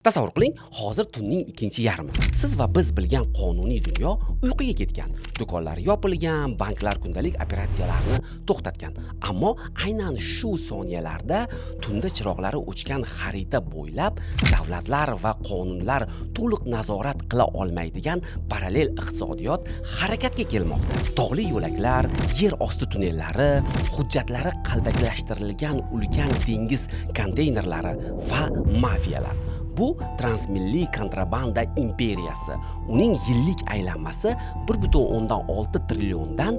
Tasavvur qiling, hozir tunning ikkinchi yarmi. Siz va biz bilgan qonuniy dunyo uyquga ketgan. Do'konlar yopilgan, banklar kundalik operatsiyalarni to'xtatgan. Ammo aynan shu soniyalarda tunda chiroqlari o'chgan xarita bo'ylab davlatlar va qonunlar to'liq nazorat qila olmaydigan parallel iqtisodiyot harakatga kelmoqda. Tog'li yo'laklar, yer osti tunnellari, hujjatlari qalbakilashtirilgan ulkan dengiz konteynerlari va mafiyalar. Bu transmilliy kontrabanda imperiyasi. Uning yillik aylanmasi 1,6 trilliondan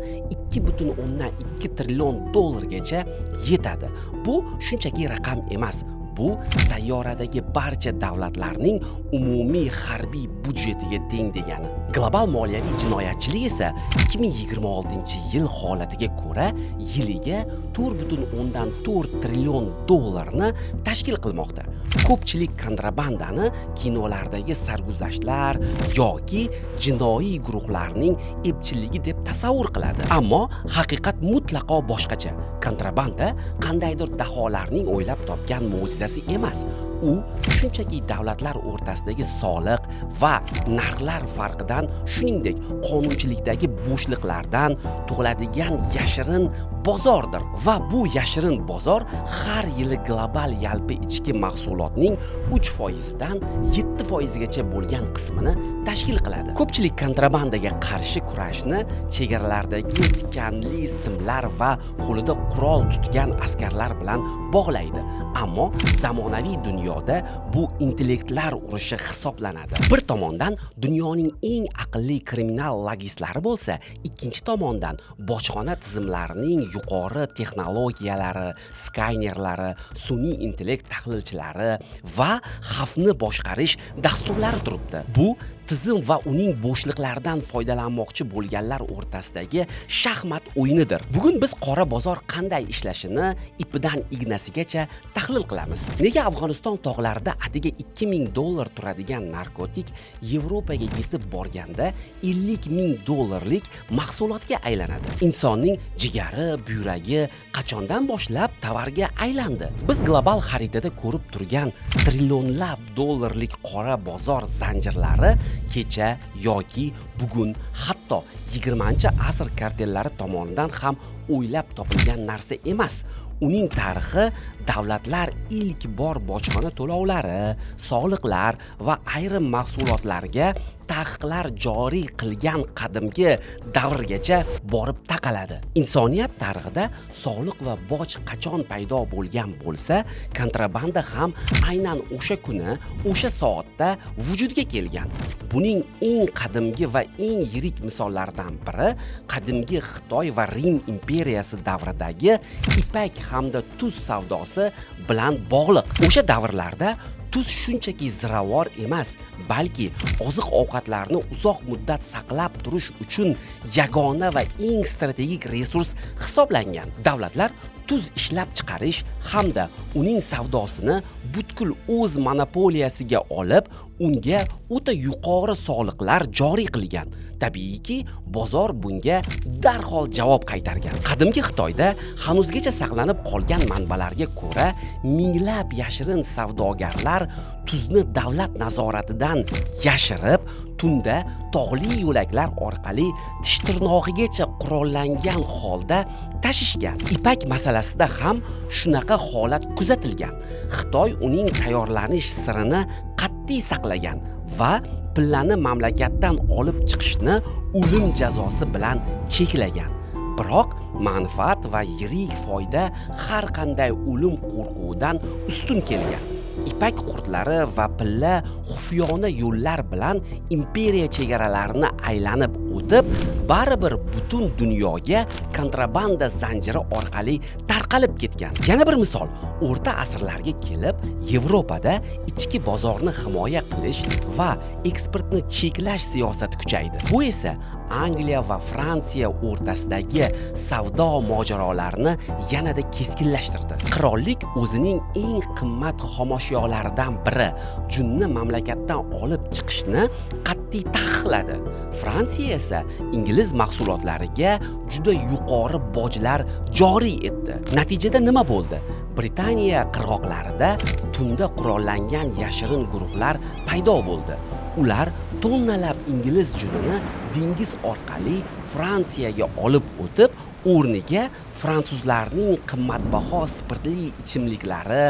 2,2 trillion dollargacha yetadi. Bu shunchaki raqam emas. Bu sayyoradagi barcha davlatlarning umumiy harbiy budjetiga teng degani. Global moliyaviy jinoyatchilik esa 2026-yil holatiga ko'ra yiliga 4,4 trillion dollarni tashkil qilmoqda. Ko'pchilik kontrabandani kinolardagi sarguzashtlar yoki jinoiy guruhlarning epchilligi deb tasavvur qiladi. Ammo haqiqat mutlaqo boshqacha. Kontrabanda qandaydir daholarning o'ylab topgan mo'jizasi emas. U shunchaki davlatlar o'rtasidagi soliq va narxlar farqidan, shuningdek, qonunchilikdagi bo'shliqlardan tug'iladigan yashirin bozordir. Va bu yashirin bozor har yili global yalpi ichki mahsulotning 3% dan 7% gacha bo'lgan qismini tashkil qiladi. Ko'pchilik kontrabandaga qarshi kurashni chegaralardagi tikanli simlar va qo'lida qurol tutgan askarlar bilan bog'laydi. Ammo zamonaviy dunyoda bu intellektlar urushi hisoblanadi. Bir tomondan dunyoning eng aqlli kriminal logistlari bo'lsa, ikkinchi tomondan bojxona tizimlarining yuqori texnologiyalari, skaynerlari, sun'iy intellekt tahlilchilari va xavfni boshqarish dasturlari turibdi. Bu tizim va uning bo'shliqlaridan foydalanmoqchi bo'lganlar o'rtasidagi shaxmat o'yinidir. Bugun biz qora bozor qanday ishlashini ipidan ignasigacha tahlil qilamiz. Nega Afg'oniston tog'larida atigi 2000 dollar turadigan narkotik Yevropaga yetib borganda 50,000 dollarlik mahsulotga aylanadi? Insonning jigari, buyragi qachondan boshlab tovarga aylandi? Biz global xaritada ko'rib turgan trillionlab dollarlik qora bozor zanjirlari kecha yoki bugun, hatto 20-asr kartellari tomonidan ham o'ylab topilgan narsa emas. Uning tarixi davlatlar ilk bor bojxona to'lovlari, soliqlar va ayrim mahsulotlarga taqiqlar joriy qilgan qadimgi davrgacha borib taqaladi. Insoniyat tarixida soliq va boj qachon paydo bo'lgan bo'lsa, kontrabanda ham aynan o'sha kuni, o'sha soatda vujudga kelgan. Buning eng qadimgi va eng yirik misollaridan biri qadimgi Xitoy va Rim imperiyasi davridagi ipak hamda tuz savdosi bilan bog'liq. O'sha davrlarda tuz shunchaki ziravor emas, balki oziq-ovqatlarni uzoq muddat saqlab turish uchun yagona va eng strategik resurs hisoblangan. Davlatlar tuz ishlab chiqarish hamda uning savdosini butkul o'z monopoliyasiga olib, unga o'ta yuqori soliqlar joriy qilgan. Tabiiyki, bozor bunga darhol javob qaytargan. Qadimgi Xitoyda hanuzgacha saqlanib qolgan manbalarga ko'ra, minglab yashirin savdogarlar tuzni davlat nazoratidan yashirib, tunda tog'li yo'laklar orqali tish tirnog'igacha qurollangan holda tashishgan. Ipak masalasida ham shunaqa holat kuzatilgan. Xitoy uning tayyorlanish sirini qat'iy saqlagan va pillani mamlakatdan olib chiqishni o'lim jazosi bilan cheklagan. Biroq manfaat va yirik foyda har qanday o'lim qo'rquvidan ustun kelgan. Ipak qurtlari va pilla xufiyona yo'llar bilan imperiya chegaralarini aylanib o'tib, baribir butun dunyoga kontrabanda zanjiri orqali tarqalib ketgan. Yana bir misol, o'rta asrlarga kelib, Yevropada ichki bozorni himoya qilish va eksportni cheklash siyosati kuchaydi. Bu esa Angliya va Fransiya o'rtasidagi savdo mojarolarini yanada keskinlashtirdi. Qirollik o'zining eng qimmat xomashyolardan biri junni mamlakatdan olib chiqishni qat'iy taqiqladi. Fransiya esa ingliz mahsulotlariga juda yuqori bojlar joriy etdi. Natijada nima bo'ldi? Britaniya qirg'oqlarida tunda qurollangan yashirin guruhlar paydo bo'ldi. Ular tonnalab ingliz junini dengiz orqali Fransiyaga olib o'tib, o'rniga fransuzlarning qimmatbaho spirtli ichimliklari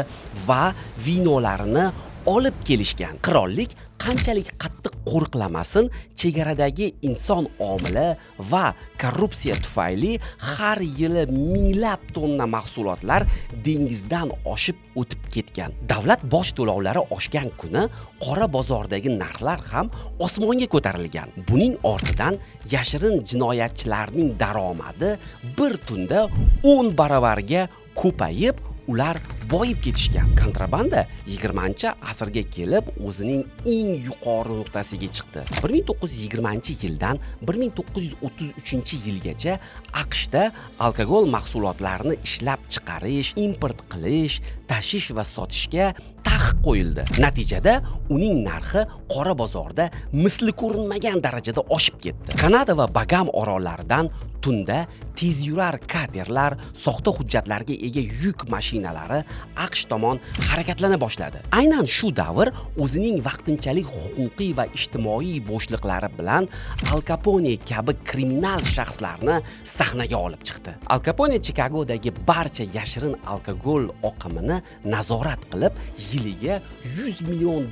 va vinolarini olib kelishgan. Qirollik qanchalik qattiq qo'riqlamasin, chegaradagi inson omili va korrupsiya tufayli har yili minglab tonna mahsulotlar dengizdan oshib o'tib ketgan. Davlat boj to'lovlari oshgan kuni qora bozordagi narxlar ham osmonga ko'tarilgan. Buning ortidan yashirin jinoyatchilarning daromadi bir tunda 10 baravarga ko'payib, ular boyib ketishgan. Kontrabanda 20-asrga kelib o'zining eng yuqori nuqtasiga chiqdi. 1920-yildan 1933-yilgacha AQShda alkogol mahsulotlarini ishlab chiqarish, import qilish, tashish va sotishga taqiq qo'yildi. Natijada uning narxi qora bozorda misli ko'rinmagan darajada oshib ketdi. Kanada va Bagam orollaridan tunda tezyurar katerlar, soxta hujjatlarga ega yuk mashinalari AQSh tomon harakatlana boshladi. Aynan shu davr o'zining vaqtinchalik huquqiy va ijtimoiy bo'shliqlari bilan Al Capone kabi kriminal shaxslarni sahnaga olib chiqdi. Al Capone Chikagodagi barcha yashirin alkogol oqimini nazorat qilib, yiliga $100 million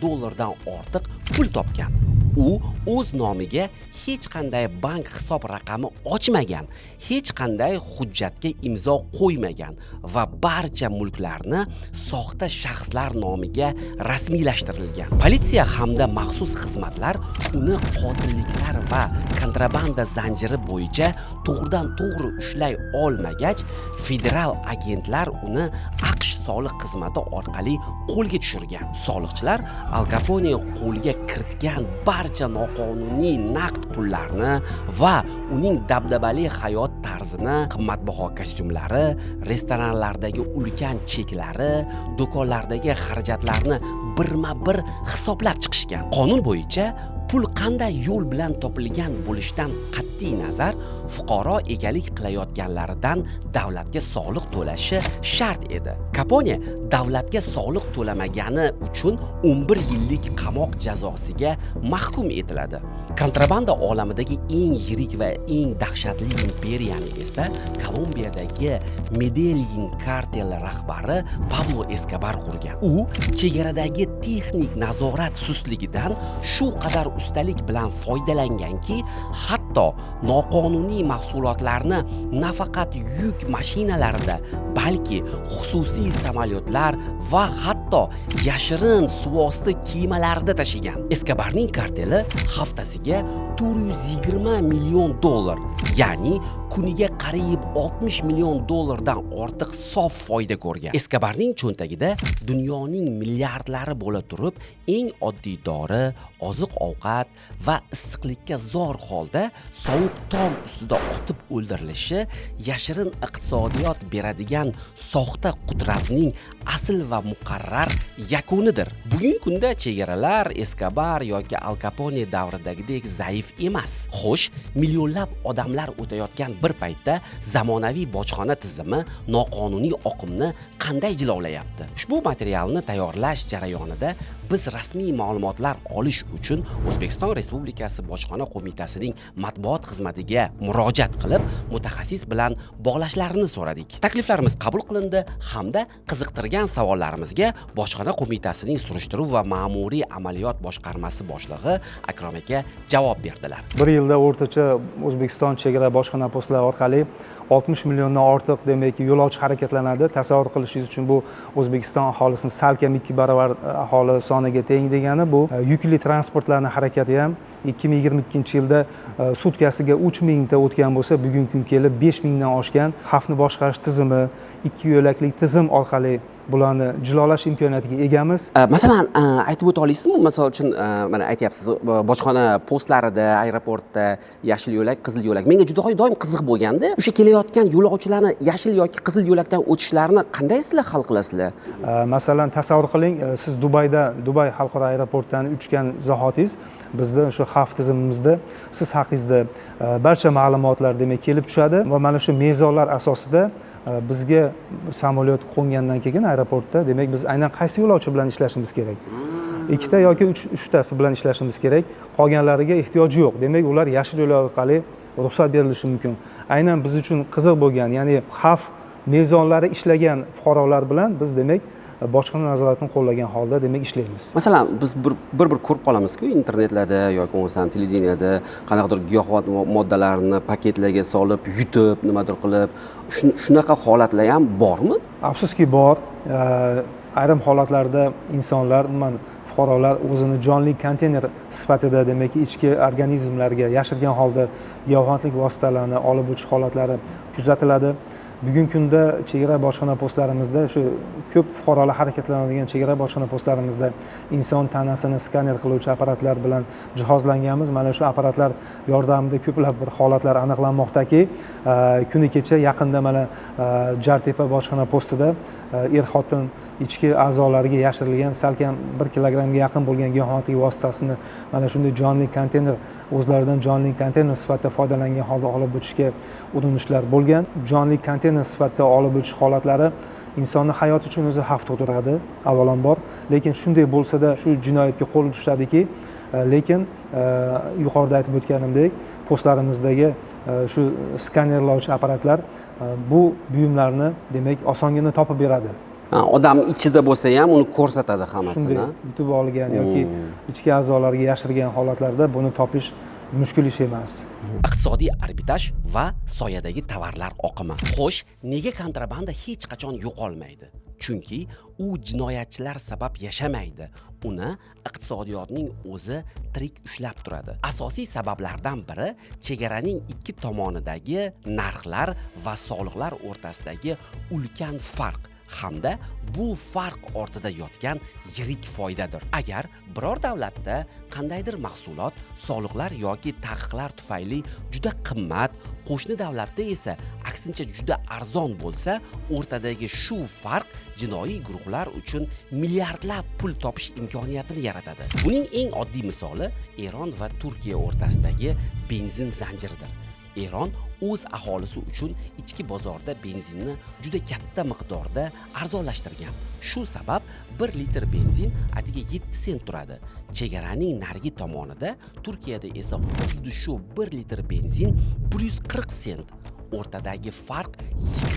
ortiq pul topgan. U o'z nomiga hech qanday bank hisob raqami ochmagan, hech qanday hujjatga imzo qo'ymagan va barcha mulklarni soxta shaxslar nomiga rasmiylashtirilgan. Politsiya hamda maxsus xizmatlar uni qotilliklar va kontrabanda zanjiri bo'yicha to'g'ridan-to'g'ri ushlay olmagach, federal agentlar uni AQSh soliq xizmati orqali qo'lga tushirgan. Soliqchilar Al Capone qo'lga kiritgan barcha noqonuniy naqd pullarni va uning dabdabali hayot tarzini, qimmatbaho kostyumlari, restoranlardagi ulkan cheklari, do'konlardagi xarajatlarni birma-bir hisoblab chiqishgan. Qonun bo'yicha pul qanday yo'l bilan topilgan bo'lishidan qat'iy nazar, fuqaro egalik qilayotganlaridan davlatga soliq to'lashi shart edi. Capone davlatga soliq to'lamagani uchun 11 yillik qamoq jazosiga mahkum etiladi. Kontrabanda olamidagi eng yirik va eng dahshatli imperiyani esa Kolumbiyadagi Medellin karteli rahbari Pablo Escobar qurgan. U chegaradagi texnik nazorat sustligidan shu qadar ustalik bilan foydalanganki, hatto noqonuniy mahsulotlarni nafaqat yuk mashinalarida, balki xususiy samolyotlar va hatto yashirin suvosti kemalarida tashigan. Escobarning karteli haftasiga $420 million, ya'ni kuniga qariyb $60 million dan ortiq sof foyda ko'rgan. Escobarning cho'ntagida dunyoning milliardlari bo'la turib, eng oddiy dori, oziq-ovqat va issiqlikka zor holda sovuq tom ustida otib o'ldirilishi yashirin iqtisodiyot beradigan soxta qudratning asl va muqarrar yakunidir. Bugungi kunda chegaralar Escobar yoki Al Capone davridagidek zaif emas. Xo'sh, millionlab odamlar o'tayotgan bir paytda zamonaviy bojxona tizimi noqonuniy oqimni qanday jilovlayapti? Ushbu materialni tayyorlash jarayonida biz rasmiy ma'lumotlar olish uchun O'zbekiston Respublikasi Bojxona qo'mitasining matbuot xizmatiga murojaat qilib, mutaxassis bilan bog'lashlarini so'radik. Takliflarimiz qabul qilindi hamda qiziqtirgan savollarimizga Bojxona qo'mitasining surishtiruv va ma'muriy amaliyot boshqarmasi boshlig'i Akrom aka javob berdilar. Bir yilda o'rtacha O'zbekiston chegara bojxona postlari orqali 60 milliondan ortiq demak yo'lovchi harakatlanadi. Tasavvur qilishingiz uchun bu O'zbekiston aholisini salkam 2 baravar aholi soniga teng degani. Bu yukli transportlarning harakati ham 2022-yilda sutkasiga 3000 ta o'tgan bo'lsa, bugungi kun kelib 5000 dan oshgan. Xavfni boshqarish tizimi, 2 yo'lakli tizim orqali bularni jilolash imkoniyatiga egamiz. Masalan, aytib o'ta olasizmi? Misol uchun, mana aytyapsiz, bojxona postlarida, aeroportda yashil yo'lak, qizil yo'lak. Menga juda doim qiziq bo'lganda, o'sha kelayotgan yo'lovchilarni yashil yoki qizil yo'lakdan o'tishlarini qanday sizlar hal qilasizlar? Masalan, tasavvur qiling, siz Dubay xalqaro aeroportidan uchgan zahotingiz bizda o'sha xavf tizimimizda siz haqingizda barcha ma'lumotlar demak kelib tushadi va mana shu mezonlar asosida bizga samolyot qo'ngandan keyin aeroportda, demak biz aynan qaysi yo'lovchi bilan ishlashimiz kerak? Ikkita yoki uchtasi bilan ishlashimiz kerak. Qolganlariga ehtiyoji yo'q. Demak, ular yashil yo'l orqali ruxsat berilishi mumkin. Aynan biz uchun qiziq bo'lgan, ya'ni xavf mezonlari ishlagan fuqarolar bilan biz demak bojxona nazoratini qo'llagan holda demak ishlaymiz. Masalan, biz bir ko'rib qolamiz-ku internetlarda yoki bo'lmasam televideniyada qanaqadir giyohvand moddalarni paketlarga solib, yutib, nimadir qilib, shunaqa holatlar ham bormi? Afsuski bor. Ayrim holatlarda insonlar, fuqarolar o'zini jonli konteyner sifatida demak ichki organizmlarga yashirgan holda giyohvandlik vositalarini olib o'tish holatlari kuzatiladi. Bugungi kunda chegara bojxona postlarimizda shu ko'p fuqarolar harakatlanadigan chegara bojxona postlarimizda inson tanasini skaner qiluvchi apparatlar bilan jihozlanganmiz. Mana shu apparatlar yordamida ko'plab bir holatlar aniqlanmoqdaki, kuni kecha yaqinda mana Jartepa bojxona postida er-xotin ichki a'zolariga yashirilgan salkam 1 kilogrammga yaqin bo'lgan giyohvandlik vositasini mana shunday jonli konteyner, o'zlaridan jonli konteyner sifatida foydalangan holda olib o'tishga urinishlar bo'lgan. Jonli konteyner sifatida olib o'tish holatlari insonni hayoti uchun o'zi xavf tug'diradi avvalambor, lekin shunday bo'lsa-da shu jinoyatga qo'l tushadiki, lekin yuqorida aytib o'tganimdek postlarimizdagi shu skanerlovchi apparatlar bu buyumlarni demak osongina topib beradi. Odam ichida bo'lsa ham uni ko'rsatadi hammasini. Shunday yutib olgan yoki ichki a'zolarga yashirgan holatlarda buni topish mushkul ish emas. Iqtisodiy arbitraj va soyadagi tovarlar oqimi. Xo'sh, nega kontrabanda hech qachon yo'qolmaydi? Chunki u jinoyatchilar sabab yashamaydi. Uni iqtisodiyotning o'zi tirik ushlab turadi. Asosiy sabablardan biri chegaraning ikki tomonidagi narxlar va soliqlar o'rtasidagi ulkan farq hamda bu farq ortida yotgan yirik foydadir. Agar biror davlatda qandaydir mahsulot soliqlar yoki taqiqlar tufayli juda qimmat, qo'shni davlatda esa aksincha juda arzon bo'lsa, o'rtadagi shu farq jinoiy guruhlar uchun milliardlab pul topish imkoniyatini yaratadi. Buning eng oddiy misoli Eron va Turkiya o'rtasidagi benzin zanjiridir. Eron o'z aholisi uchun ichki bozorda benzinni juda katta miqdorda arzonlashtirgan. Shu sabab 1 litr benzin atiga 7 sent turadi. Chegaraning narigi tomonida Turkiyada esa xuddi shu 1 litr benzin 140 sent. O'rtadagi farq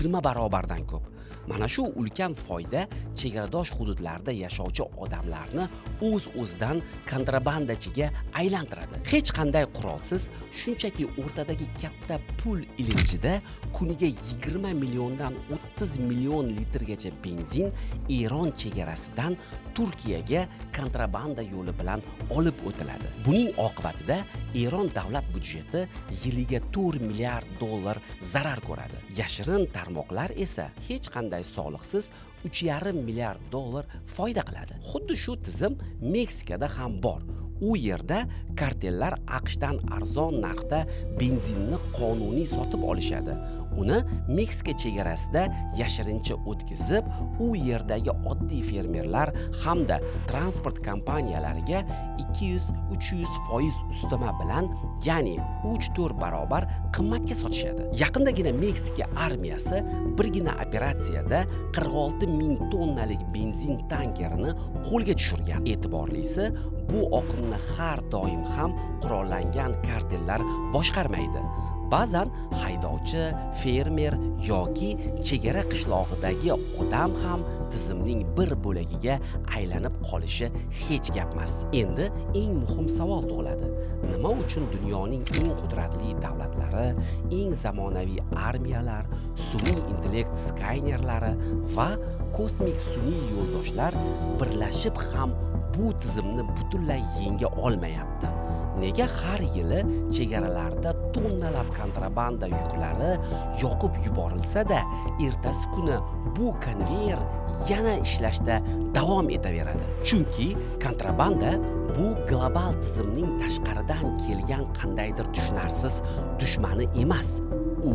20 barobardan ko'p. Mana shu ulkan foyda chegaradosh hududlarda yashovchi odamlarni o'z-o'zidan kontrabandachiga aylantiradi. Hech qanday qurolsiz, shunchaki o'rtadagi katta pul ilinjida kuniga 20 milliondan 30 million litrgacha benzin Eron chegarasidan Turkiyaga kontrabanda yo'li bilan olib o'tiladi. Buning oqibatida Eron davlat budjeti yiliga 4 milliard dollar zarar ko'radi. Yashirin tarmoqlar esa hech qanday soliqsiz 3,5 milliard dollar foyda qiladi. Xuddi shu tizim Meksikada ham bor. U yerda kartellar AQShdan arzon narxda benzinni qonuniy sotib olishadi. Uni Meksika chegarasida yashirincha o'tkazib, u yerdagi oddiy fermerlar hamda transport kompaniyalariga 200-300% ustama bilan, ya'ni 3-4 barobar qimmatga sotishadi. Yaqindagina Meksika armiyasi birgina operatsiyada 46 ming tonnalik benzin tankerini qo'lga tushirgan. E'tiborlisi, bu oqimni har doim ham qurollangan kartellar boshqarmaydi. Ba'zan haydovchi, fermer yoki chegara qishlog'idagi odam ham tizimning bir bo'lagiga aylanib qolishi hech gap emas. Endi eng muhim savol tug'iladi. Nima uchun dunyoning eng qudratli davlatlari, eng zamonaviy armiyalar, sun'iy intellekt skaynerlari va kosmik sun'iy yo'ldoshlar birlashib ham bu tizimni butunlay yenga olmayapti? Nega har yili chegaralarda tonnalab kontrabanda yuklari yoqib yuborilsa-da, ertasi kuni bu konveyer yana ishlashda davom etaveradi? Chunki kontrabanda bu global tizimning tashqaridan kelgan qandaydir tushunarsiz dushmani emas. U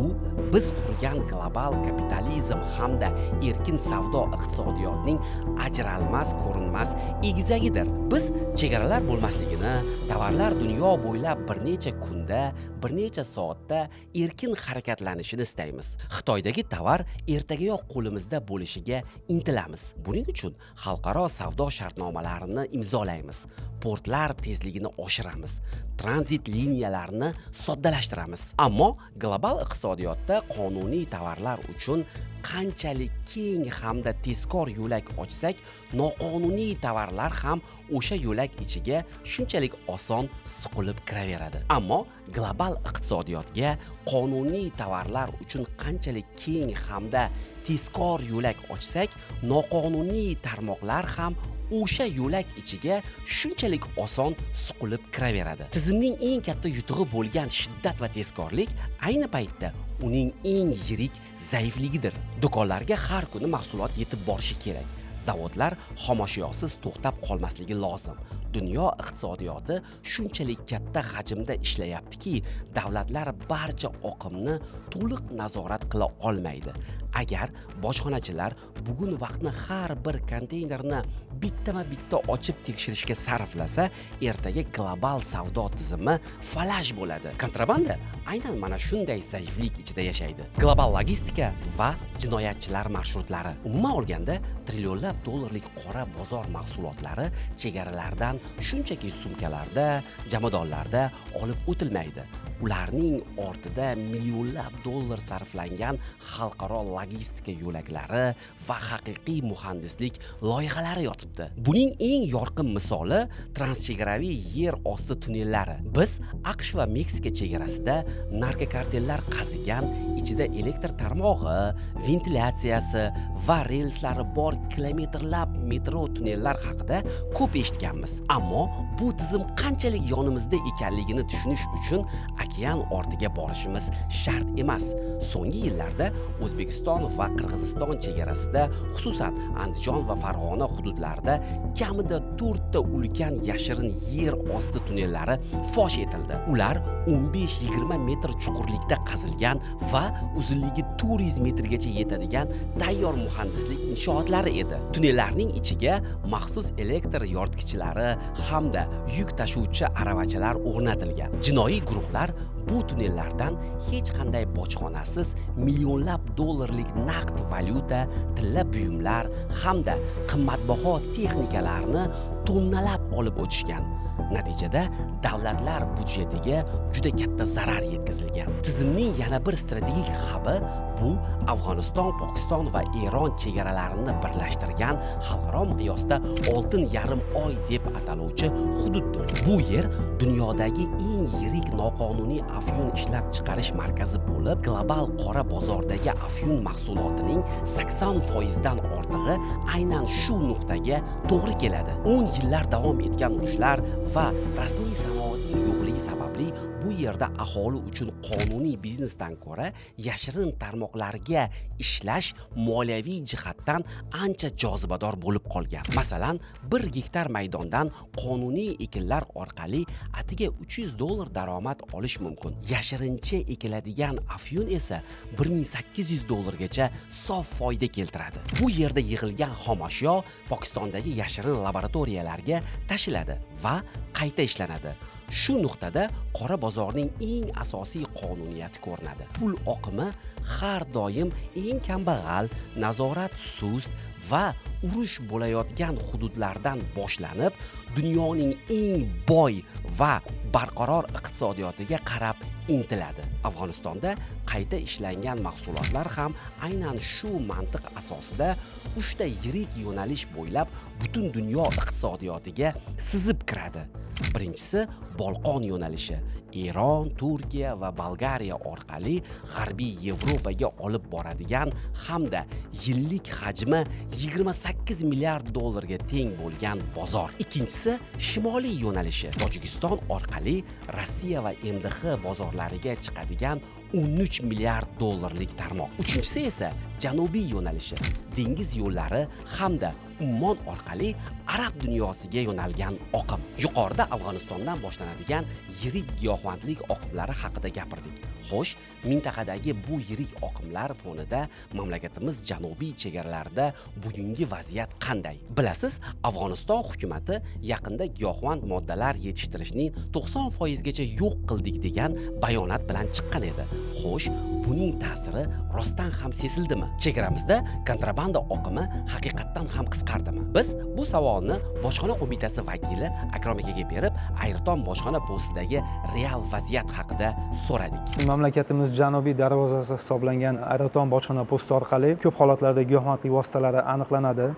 biz qurgan global kapitalizm hamda erkin savdo iqtisodiyotining ajralmas ko'rinmas egizagidir. Biz chegaralar bo'lmasligini, tovarlar dunyo bo'ylab bir necha kunda, bir necha soatda erkin harakatlanishini istaymiz. Xitoydagi tovar ertagayoq qo'limizda bo'lishiga intilamiz. Buning uchun xalqaro savdo shartnomalarini imzolaymiz. Portlar tezligini oshiramiz. Tranzit liniyalarini soddalashtiramiz. Ammo global iqtisodiyotda qonuniy tovarlar uchun qanchalik keng hamda tezkor yo'lak ochsak, noqonuniy tovarlar ham o'sha yo'lak ichiga shunchalik oson suqilib kiraveradi. Ammo global iqtisodiyotga qonuniy tovarlar uchun qanchalik keng hamda tezkor yo'lak ochsak, noqonuniy tarmoqlar ham o'sha yo'lak ichiga shunchalik oson suqilib kiraveradi. Tizimning eng katta yutug'i bo'lgan shiddat va tezkorlik ayni paytda uning eng yirik zaifligidir. Do'konlarga har kuni mahsulot yetib borishi kerak. Zavodlar xomashyosiz to'xtab qolmasligi lozim. Dunyo iqtisodiyoti shunchalik katta hajmda ishlayaptiki, davlatlar barcha oqimni to'liq nazorat qila olmaydi. Agar bojxonachilar bugun vaqtni har bir konteynerni bittama-bitta ochib tekshirishga sarflasa, ertaga global savdo tizimi falash bo'ladi. Kontrabanda aynan mana shunday zaiflik ichida yashaydi. Global logistika va jinoyatchilar marshutlari. Umuman olganda, trillionlab dollarlik qora bozor mahsulotlari chegaralardan shunchaki sumkalarda, jomadonlarda olib o'tilmaydi. Ularning ortida millionlab dollar sarflangan xalqaro logistika yo'laklari va haqiqiy muhandislik loyihalari yotibdi. Buning eng yorqin misoli transchegaraviy yer osti tunnellari. Biz AQSh va Meksika chegarasida narkokartellar qazigan, ichida elektr tarmog'i, ventilyatsiyasi va relslari bor kilometrlab metro tunnellar haqida ko'p eshitganmiz. Ammo bu tizim qanchalik yonimizda ekanligini tushunish uchun okean ortiga borishimiz shart emas. So'nggi yillarda O'zbekiston va Qirg'iziston chegarasida, xususan Andijon va Farg'ona hududlarida kamida 4 ta ulkan yashirin yer osti tunnellari fosh etildi. Ular 15-20 metr chuqurlikda qazilgan va uzunligi 400 metrgacha yetadigan tayyor muhandislik inshootlari edi. Tunnellarning ichiga maxsus elektr yoritgichlari hamda yuk tashuvchi aravachalar o'rnatilgan. Jinoiy guruhlar bu tunnellardan hech qanday bojxonasiz millionlab dollarlik naqd valyuta, tilla buyumlar hamda qimmatbaho texnikalarni tonnalab olib o'tishgan. Natijada davlatlar budjetiga juda katta zarar yetkazilgan. Tizimning yana bir strategik hubi bu Afg'oniston, Pokiston va Eron chegaralarini birlashtirgan xalqaro miqyosda oltin yarim oy deb ataluvchi hududdir. Bu yer dunyodagi eng yirik noqonuniy afyun ishlab chiqarish markazi bo'lib, global qora bozordagi afyun mahsulotining 80% dan ortig'i aynan shu nuqtaga to'g'ri keladi. 10 yillar davom etgan urushlar va rasmiy sanoatning yo'qligi sababli bu yerda aholi uchun qonuniy biznesdan ko'ra yashirin tarmoqlarga ishlash moliyaviy jihatdan ancha jozibador bo'lib qolgan. Masalan, 1 gektar maydondan qonuniy ekinlar orqali atiga $300 daromad olish mumkin. Yashirincha ekiladigan afyun esa $1800 gacha sof foyda keltiradi. Bu yerda yig'ilgan xomashyo Pokistondagi yashirin laboratoriyalarga tashiladi va qayta ishlanadi. Shu nuqtada qora bozorning eng asosiy qonuniyati ko'rinadi. Pul oqimi har doim eng kambag'al, nazorat sust va urush bo'layotgan hududlardan boshlanib, dunyoning eng boy va barqaror iqtisodiyotiga qarab intiladi. Afg'onistonda qayta ishlangan mahsulotlar ham aynan shu mantiq asosida 3 ta yirik yo'nalish bo'ylab butun dunyo iqtisodiyotiga sizib kiradi. Birinchisi Bolqon yo'nalishi. Eron, Turkiya va Bolgariya orqali G'arbiy Yevropaga olib boradigan hamda yillik hajmi 28 milliard dollarga teng bo'lgan bozor. Ikkinchisi Shimoliy yo'nalishi. Tojikiston orqali Rossiya va MDH bozorlariga chiqadigan 13 milliard dollarlik tarmoq. Uchinchisi esa janubiy yo'nalishi, dengiz yo'llari hamda Ummon orqali arab dunyosiga yo'nalgan oqim. Yuqorida Afg'onistondan boshlanadigan yirik giyohvandlik oqimlari haqida gapirdik. Xo'sh, mintaqadagi bu yirik oqimlar fonida mamlakatimiz janubiy chegaralarida bugungi vaziyat qanday? Bilasiz, Afg'oniston hukumatı yaqinda giyohvand moddalar yetishtirishning 90% gacha yo'q qildik degan bayonot bilan chiqqan edi. Xo'sh, buning ta'siri rostdan ham sezildimi? Chegaramizda kontrabanda oqimi haqiqatdan ham qisqardimi? Biz bu savolni bojxona qo'mitasi vakili Akrom akaga berib, Ayrton bojxona postidagi real vaziyat haqida so'radik. Mamlakatimiz janubiy darvozasi hisoblangan Ayrton bojxona posti orqali ko'p holatlarda giyohvandlik vositalari aniqlanadi.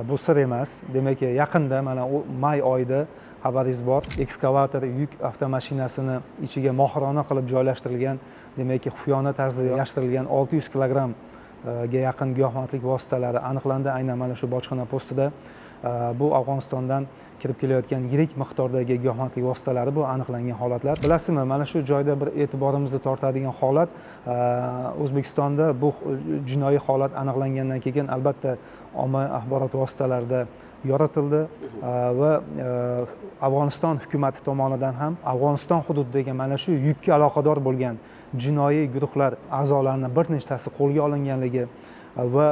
Bu sir emas. Demak, yaqinda mana may oyida xabaringiz bor, ekskavator yuk avtomashinasini ichiga mohirona qilib joylashtirilgan, demak, xufiyona tarzda yashirilgan 600 kilogramm ga yaqin giyohvandlik vositalari aniqlandi. Aynan mana shu bojxona postida bu Afg'onistondan kirib kelayotgan yirik miqdordagi giyohvandlik vositalari bu aniqlangan holatlar. Bilasizmi, mana shu joyda bir e'tiborimizni tortadigan holat, O'zbekistonda bu jinoiy holat aniqlangandan keyin albatta ommaviy axborot vositalarida yoritildi va Afg'oniston hukumati tomonidan ham Afg'oniston hududidagi mana shu yukka aloqador bo'lgan jinoiy guruhlar a'zolarining bir nechtasi qo'lga olinganligi va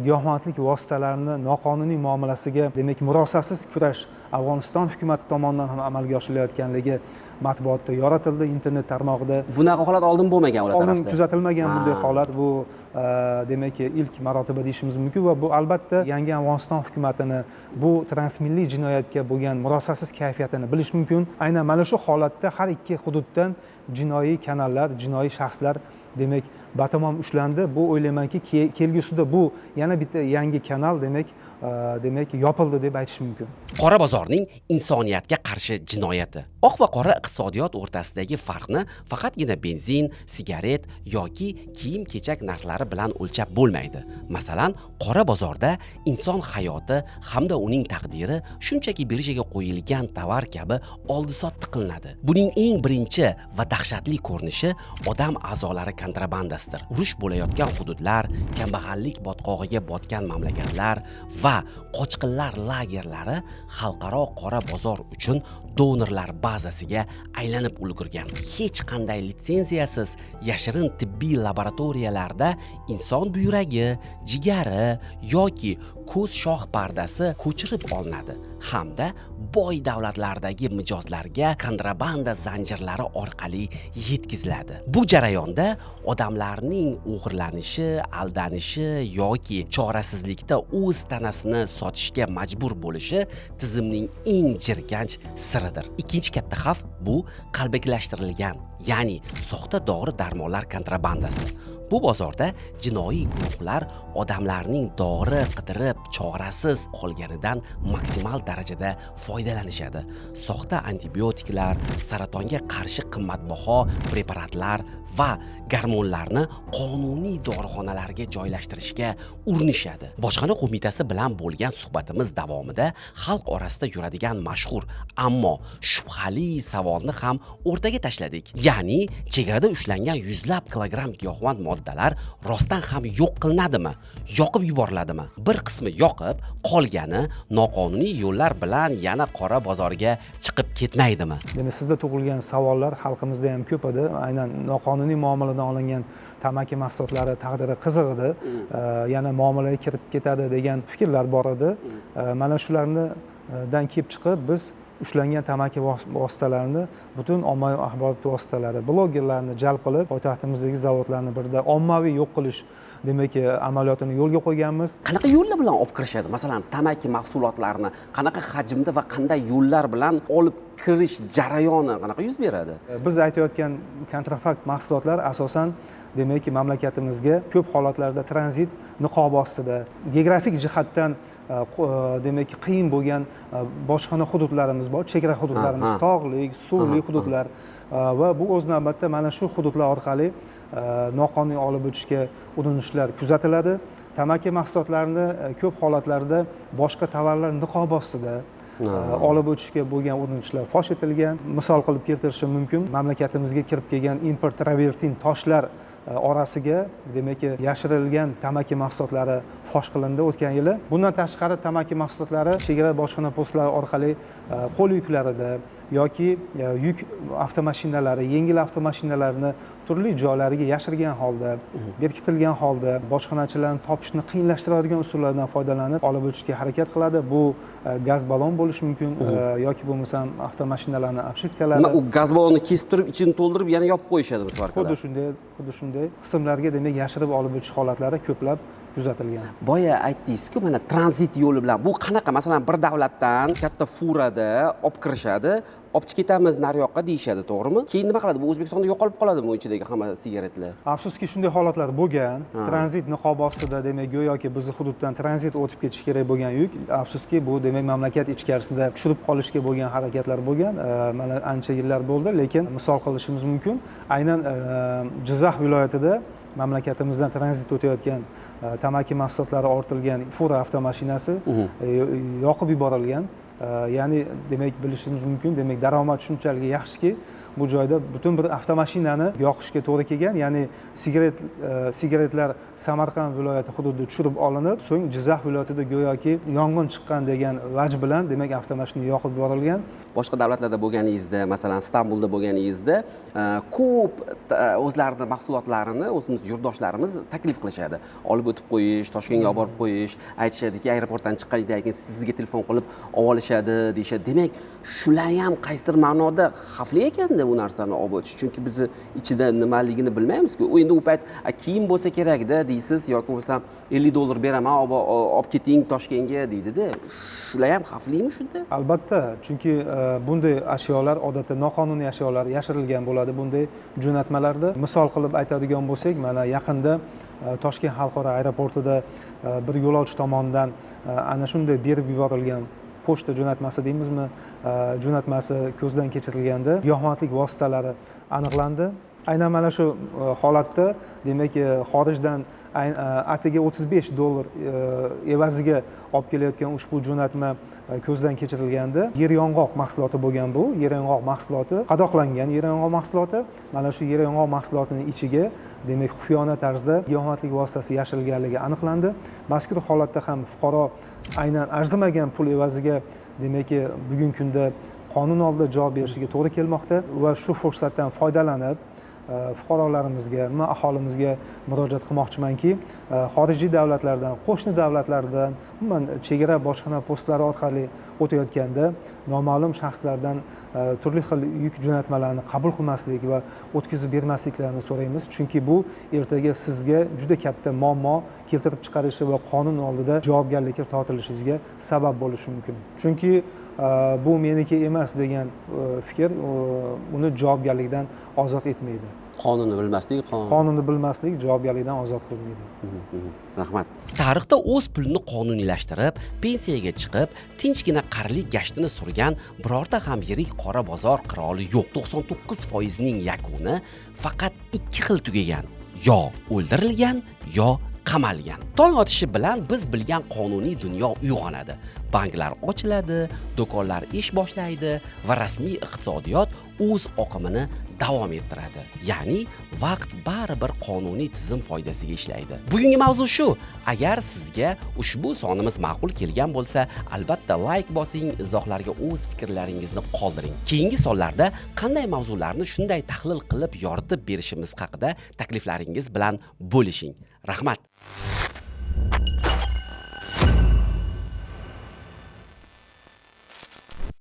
giyohvandlik vositalarini noqonuniy muomalasiga, demak, murosasiz kurash Afg'oniston hukumati tomonidan ham amalga oshirilayotganligi matbuotda yoritildi, internet tarmog'ida. Bunaqa holat oldin bo'lmagan ular tarafdan. Oldin kuzatilmagan bunday holat. Bu demak, ilk marotaba deyishimiz mumkin va bu albatta yangi Afg'oniston hukumatini bu transmilliy jinoyatga bo'lgan murosasiz kayfiyatini bilish mumkin. Aynan mana shu holatda har ikki hududdan jinoiy kanallar, jinoiy shaxslar demak batamom ushlandi. Bu o'ylaymanki, kelgusida bu yana bitta yangi kanal demak yopildi deb aytish mumkin. Qora bozorning insoniyatga qarshi jinoyati. Oq va qora iqtisodiyot o'rtasidagi farqni faqatgina benzin, sigaret yoki kiyim-kechak narxlari bilan o'lchab bo'lmaydi. Masalan, qora bozorda inson hayoti hamda uning taqdiri shunchaki birjaga qo'yilgan tovar kabi oldi-sotdi qilinadi. Buning eng birinchi va dahshatli ko'rinishi odam a'zolari kontrabandasidir. Urush bo'layotgan hududlar, kambag'allik botqog'iga botgan mamlakatlar va qochqinlar lagerlari xalqaro qora bozor uchun donorlar bazasiga aylanib ulgurgan. Hech qanday litsenziyasiz yashirin tibbiy laboratoriyalarda inson buyragi, jigari yoki ko'z shoh pardasi ko'chirib olinadi hamda boy davlatlardagi mijozlarga kontrabanda zanjirlari orqali yetkaziladi. Bu jarayonda odamlarning o'g'irlanishi, aldanishi yoki chorasizlikda o'z tanasini sotishga majbur bo'lishi tizimning eng jirkanch siridir. Ikkinchi katta xavf bu qalbakilashtirilgan, ya'ni soxta dori-darmonlar kontrabandasi. Bu bozorda jinoiy guruhlar odamlarning dori qidirib chorasiz qolganidan maksimal darajada foydalanishadi. Soxta antibiotiklar, saratonga qarshi qimmatbaho preparatlar va gormonlarni qonuniy dorixonalarga joylashtirishga urinishadi. Bojxona qo'mitasi bilan bo'lgan suhbatimiz davomida xalq orasida yuradigan mashhur, ammo shubhali savolni ham o'rtaga tashladik. Ya'ni, chegarada ushlangan yuzlab kilogramm giyohvand moddalar rostdan ham yo'q qilinadimi? Yoqib yuboriladimi? Bir qismi yoqib, qolgani noqonuniy yo'llar bilan yana qora bozorga chiqib ketmaydimi? Demak, sizda tug'ilgan savollar xalqimizda ham ko'p edi. Aynan noqonuniy muomaladan olingan tamaki mahsulotlari taqdiri qiziq edi. Yana muomalaga kirib ketadi degan fikrlar bor edi. Mana shulardan kelib chiqib biz ushlangan tamaki vositalarini butun ommaviy axborot vositalari, blogerlarni jalb qilib, poytaxtimizdagi zavodlarni birda ommaviy yo'q qilish demak amaliyotini yo'lga qo'yganmiz. Qanaqa yo'llar bilan olib kirishadi? Masalan, tamaki mahsulotlarini qanaqa hajmda va qanday yo'llar bilan olib kirish jarayoni qanaqa yuz beradi? Biz aytayotgan kontrafakt mahsulotlar asosan demak mamlakatimizga ko'p holatlarda tranzit niqobi ostida, geografik jihatdan demak qiyin bo'lgan bojxona hududlarimiz bor, chegara hududlarimiz, tog'li, suvli hududlar va bu o'z navbatda mana shu hududlar orqali noqonuniy olib o'tishga urinishlar kuzatiladi. Tamaki mahsulotlarini ko'p holatlarda boshqa tovarlar niqobi ostida olib o'tishga bo'lgan urinishlar fosh etilgan. Misol qilib keltirishim mumkin, mamlakatimizga kirib kelgan import travertin toshlar orasiga demak yashirilgan tamaki mahsulotlari fosh qilindi o'tgan yili. Bundan tashqari tamaki mahsulotlari chegara bojxona postlari orqali qo'l yuklarida yoki yuk avtomashinalari, yengil avtomashinalarni turli joylariga yashirgan holda, berkitilgan holda bojxonachilarni topishni qiyinlashtiradigan usullardan foydalanib olib o'tishga harakat qiladi. Bu gaz ballon bo'lishi mumkin yoki bo'lmasam avtomashinalarni obshirtkalari. U gaz ballonni kesib turib, ichini to'ldirib, yana yopib qo'yishadi svarkalar. Xuddi shunday qismlarga demak yashirib olib o'tish holatlari ko'plab kuzatilgan. Boya aytdingiz-ku, mana tranzit yo'li bilan bu qanaqa? Masalan, bir davlatdan katta furada olib kirishadi, olib ketamiz nariyoqqa deyishadi, to'g'rimi? Keyin nima qiladi? Bu O'zbekistonda yo'qolib qoladimi u ichidagi hamma sigaretlar? Afsuski shunday holatlar bo'lgan. Tranzit niqobi ostida demak go'yoki bizning hududdan tranzit o'tib ketish kerak bo'lgan yuk, afsuski bu demak mamlakat ichkarisida tushirib qolishga bo'lgan harakatlar bo'lgan. Mana ancha yillar bo'ldi, lekin misol qilishimiz mumkin. Aynan Jizzax viloyatida mamlakatimizdan tranzit o'tayotgan tamaki mahsulotlari ortilgan fura avtomashinasi yoqib yuborilgan. Ya'ni demak bilishimiz mumkin, demak daromad shunchalik yaxshiki, bu joyda butun bir avtomashinani yoqishga to'g'ri kelgan. Ya'ni sigaretlar Samarqand viloyati hududida tushirib olinib, so'ng Jizzax viloyatida go'yoki yong'in chiqqan degan vaj bilan demak avtomashina yoqib yuborilgan. Boshqa davlatlarda bo'lganingizda, masalan Istanbulda bo'lganingizda, ko'p o'zlarining mahsulotlarini o'zimiz yurtdoshlarimiz taklif qilishadi. Olib o'tib qo'yish, Toshkentga olib borib qo'yish, aytishadiki, aeroportdan chiqqaningizdan keyin sizga telefon qilib olishadi, deyshadi. Demak, shular ham qaysidir ma'noda xavfli ekanda u narsani olib o'tish. Chunki biz ichida nimaligini bilmaymiz-ku. Endi u payt kiyim bo'lsa kerak-da deysiz yoki bo'lmasam $50 beraman, olib keting Toshkentga deydi-da. Shular ham xavflimi shunda? Albatta, chunki bunday ashyolar odatda noqonuniy ashyolar yashirilgan bo'ladi bunday jo'natmalarda. Misol qilib aytadigan bo'lsak, mana yaqinda Toshkent xalqaro aeroportida bir yo'lovchi tomonidan ana shunday berib yuborilgan pochta jo'natmasi deymizmi, jo'natmasi ko'zdan kechirilganda giyohvandlik vositalari aniqlandi. Aynan mana shu holatda demak xorijdan atiga $35 evaziga olib kelayotgan ushbu jo'natma ko'zdan kechirilganda yer yong'oq mahsuloti bo'lgan bu. Yer yong'oq mahsuloti, qadoqlangan yer yong'oq mahsuloti. Mana shu yer yong'oq mahsulotining ichiga demak xufiyona tarzda giyohvandlik vositasi yashirilganligi aniqlandi. Mazkur holatda ham fuqaro aynan arzimagan pul evaziga demak bugungi kunda qonun oldida javob berishiga to'g'ri kelmoqda va shu fursatdan foydalanib fuqarolarimizga, aholimizga murojaat qilmoqchimanki, xorijiy davlatlardan, qo'shni davlatlardan, umuman chegara bojxona postlari orqali o'tayotganda noma'lum shaxslardan turli xil yuk jo'natmalarini qabul qilmaslik va o'tkazib bermasliklarini so'raymiz. Chunki bu ertaga sizga juda katta muammo keltirib chiqarishi va qonun oldida javobgarlikka tortilishingizga sabab bo'lishi mumkin. Chunki bu meniki emas degan fikr uni javobgarlikdan ozod etmaydi. Qonunni bilmaslik javobgarlikdan ozod qilmaydi. Rahmat. Tarixda o'z pulini qonuniylashtirib, pensiyaga chiqib, tinchgina qarilik gashtini surgan birorta ham yirik qora bozor qiroli yo'q. 99% ning yakuni faqat ikki xil tugagan: yo o'ldirilgan, yo qamalgan. Tong otishi bilan biz bilgan qonuniy dunyo uyg'onadi. Banklar ochiladi, do'konlar ish boshlaydi va rasmiy iqtisodiyot o'z oqimini davom ettiradi. Ya'ni vaqt baribir qonuniy tizim foydasiga ishlaydi. Bugungi mavzu shu. Agar sizga ushbu sonimiz ma'qul kelgan bo'lsa, albatta like bosing, izohlarga o'z fikrlaringizni qoldiring. Keyingi sonlarda qanday mavzularni shunday tahlil qilib yoritib berishimiz haqida takliflaringiz bilan bo'lishing. Rahmat.